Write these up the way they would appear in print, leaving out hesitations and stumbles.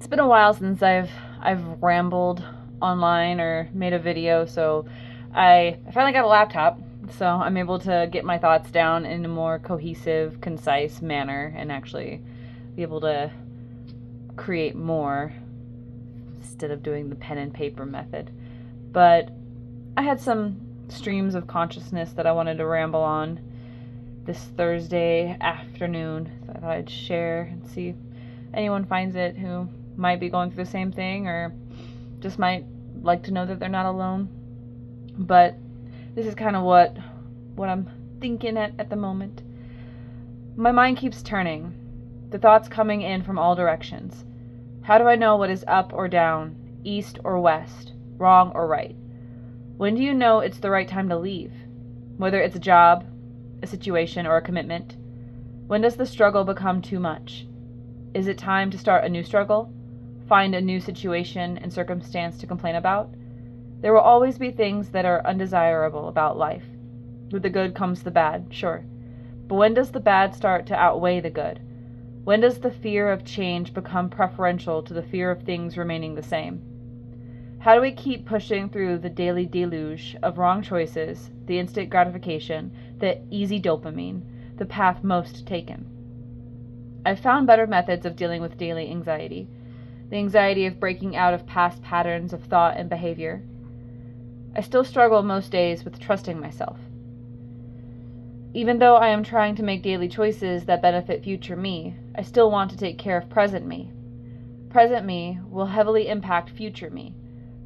It's been a while since I've rambled online or made a video, so I finally got a laptop, so I'm able to get my thoughts down in a more cohesive, concise manner and actually be able to create more instead of doing the pen and paper method. But I had some streams of consciousness that I wanted to ramble on this Thursday afternoon, so I thought I'd share and see if anyone finds it who might be going through the same thing or just might like to know that they're not alone. But this is kind of what I'm thinking at the moment. My mind keeps turning, the thoughts coming in from all directions. How do I know what is up or down, east or west, wrong or right? When do you know it's the right time to leave? Whether it's a job, a situation, or a commitment? When does the struggle become too much? Is it time to start a new struggle? Find a new situation and circumstance to complain about? There will always be things that are undesirable about life. With the good comes the bad, sure. But when does the bad start to outweigh the good? When does the fear of change become preferential to the fear of things remaining the same? How do we keep pushing through the daily deluge of wrong choices, the instant gratification, the easy dopamine, the path most taken? I've found better methods of dealing with daily anxiety. The anxiety of breaking out of past patterns of thought and behavior. I still struggle most days with trusting myself. Even though I am trying to make daily choices that benefit future me, I still want to take care of present me. Present me will heavily impact future me.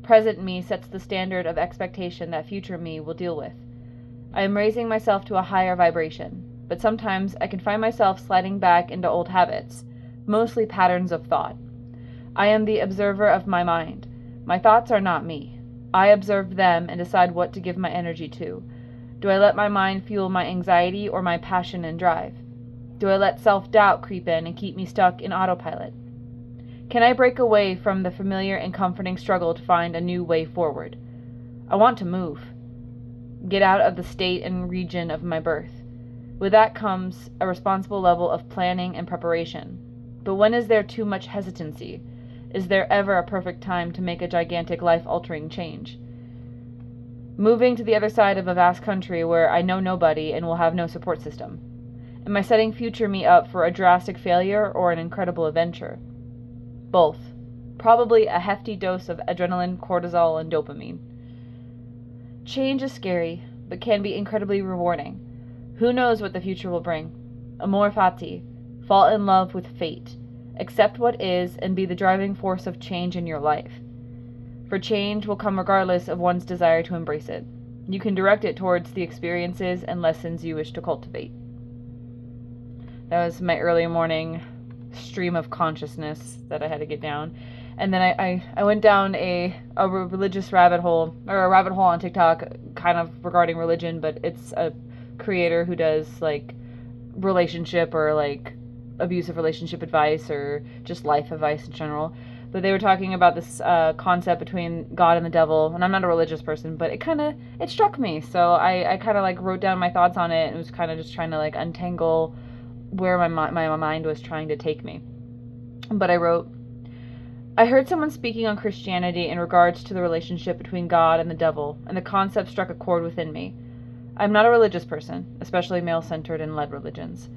Present me sets the standard of expectation that future me will deal with. I am raising myself to a higher vibration, but sometimes I can find myself sliding back into old habits, mostly patterns of thought. I am the observer of my mind. My thoughts are not me. I observe them and decide what to give my energy to. Do I let my mind fuel my anxiety or my passion and drive? Do I let self-doubt creep in and keep me stuck in autopilot? Can I break away from the familiar and comforting struggle to find a new way forward? I want to move. Get out of the state and region of my birth. With that comes a responsible level of planning and preparation. But when is there too much hesitancy? Is there ever a perfect time to make a gigantic life-altering change? Moving to the other side of a vast country where I know nobody and will have no support system. Am I setting future me up for a drastic failure or an incredible adventure? Both. Probably a hefty dose of adrenaline, cortisol, and dopamine. Change is scary, but can be incredibly rewarding. Who knows what the future will bring? Amor fati. Fall in love with fate. Accept what is and be the driving force of change in your life. For change will come regardless of one's desire to embrace it. You can direct it towards the experiences and lessons you wish to cultivate. That was my early morning stream of consciousness that I had to get down. And then I went down a religious rabbit hole, or a rabbit hole on TikTok, kind of regarding religion, but it's a creator who does like relationship or like abusive relationship advice or just life advice in general. But they were talking about this concept between God and the devil, and I'm not a religious person, but it struck me. So I kind of like wrote down my thoughts on it and was kind of just trying to like untangle where my mind was trying to take me. But I wrote, I heard someone speaking on Christianity in regards to the relationship between God and the devil, and the concept struck a chord within me. I'm not a religious person, especially male-centered and led religions,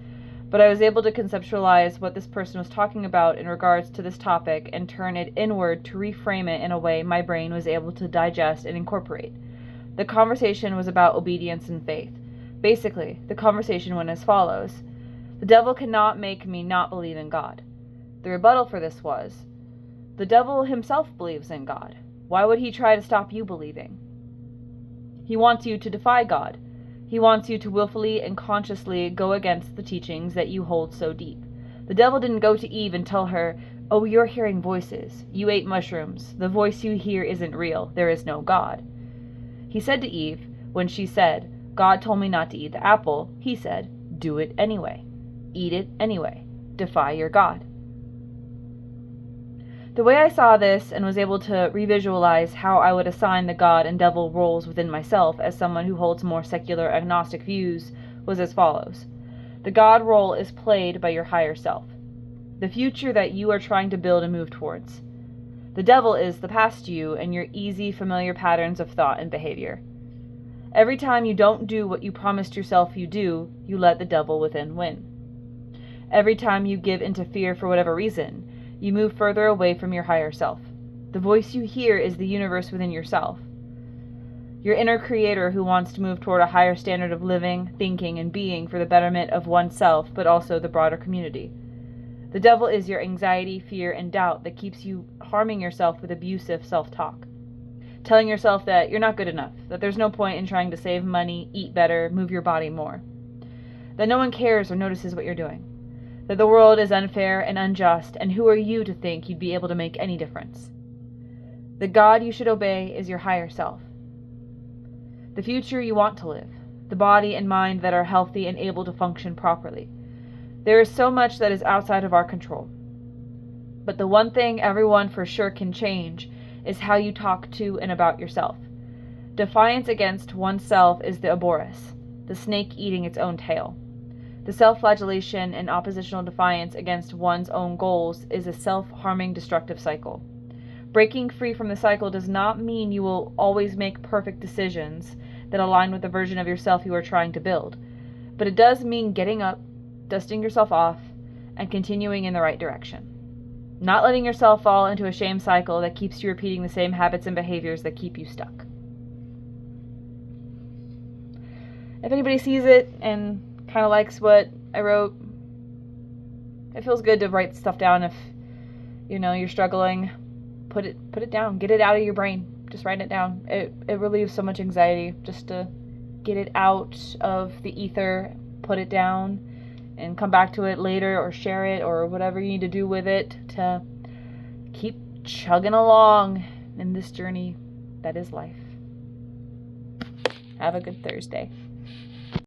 but I was able to conceptualize what this person was talking about in regards to this topic and turn it inward to reframe it in a way my brain was able to digest and incorporate. The conversation was about obedience and faith. Basically, the conversation went as follows. The devil cannot make me not believe in God. The rebuttal for this was, the devil himself believes in God. Why would he try to stop you believing? He wants you to defy God. He wants you to willfully and consciously go against the teachings that you hold so deep. The devil didn't go to Eve and tell her, oh, you're hearing voices. You ate mushrooms. The voice you hear isn't real. There is no God. He said to Eve, when she said, God told me not to eat the apple, he said, do it anyway. Eat it anyway. Defy your God. The way I saw this and was able to revisualize how I would assign the God and devil roles within myself as someone who holds more secular agnostic views was as follows. The God role is played by your higher self. the future that you are trying to build and move towards. The devil is the past you and your easy, familiar patterns of thought and behavior. Every time you don't do what you promised yourself you do, you let the devil within win. Every time you give into fear for whatever reason, you move further away from your higher self. The voice you hear is the universe within yourself. Your inner creator who wants to move toward a higher standard of living, thinking, and being for the betterment of oneself, but also the broader community. The devil is your anxiety, fear, and doubt that keeps you harming yourself with abusive self-talk. Telling yourself that you're not good enough, that there's no point in trying to save money, eat better, move your body more. That no one cares or notices what you're doing. That the world is unfair and unjust, and who are you to think you'd be able to make any difference? The God you should obey is your higher self. The future you want to live, the body and mind that are healthy and able to function properly. There is so much that is outside of our control. But the one thing everyone for sure can change is how you talk to and about yourself. Defiance against oneself is the Ouroboros, the snake eating its own tail. The self-flagellation and oppositional defiance against one's own goals is a self-harming, destructive cycle. Breaking free from the cycle does not mean you will always make perfect decisions that align with the version of yourself you are trying to build, but it does mean getting up, dusting yourself off, and continuing in the right direction. Not letting yourself fall into a shame cycle that keeps you repeating the same habits and behaviors that keep you stuck. If anybody sees it and kind of likes what I wrote, it feels good to write stuff down. If you're struggling, put it down, get it out of your brain. Just write it down. It relieves so much anxiety just to get it out of the ether, put it down, and come back to it later or share it or whatever you need to do with it to keep chugging along in this journey that is life. Have a good Thursday.